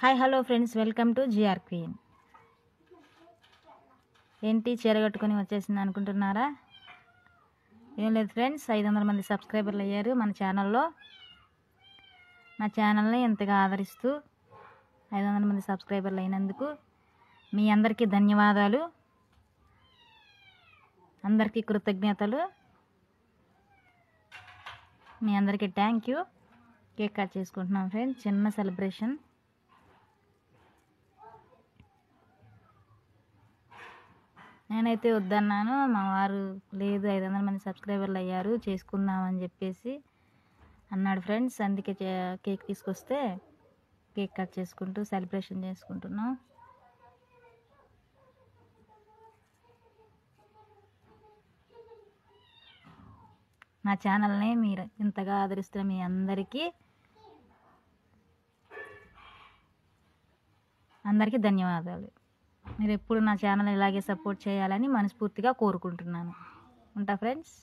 Hi hello friends, welcome to G R Queen. ఏంటి చీర కట్టుకొని వచ్చేసింది అనుకుంటున్నారా? ఏం లేదు ఫ్రెండ్స్, 500 మంది సబ్స్క్రైబర్లు అయ్యారు మన ఛానల్లో. నా ఛానల్ని ఎంతగా ఆదరిస్తూ 500 మంది సబ్స్క్రైబర్లు అయినందుకు మీ అందరికీ ధన్యవాదాలు, అందరికీ కృతజ్ఞతలు, మీ అందరికీ థ్యాంక్ యూ. కేక్ కట్ చేసుకుంటున్నాం ఫ్రెండ్స్, చిన్న సెలబ్రేషన్. నేనైతే వద్దన్నాను, మా వారు లేదు 500 మంది సబ్స్క్రైబర్లు అయ్యారు చేసుకుందామని చెప్పేసి అన్నాడు ఫ్రెండ్స్. అందుకే కేక్ తీసుకొస్తే కేక్ కట్ చేసుకుంటూ సెలబ్రేషన్ చేసుకుంటున్నాం. నా ఛానల్ని మీరు ఇంతగా ఆదరిస్తున్న మీ అందరికీ ధన్యవాదాలు. మీరు ఎప్పుడు నా ఛానల్ ఇలాగే సపోర్ట్ చేయాలని మనస్ఫూర్తిగా కోరుకుంటున్నాను. ఉంటా ఫ్రెండ్స్.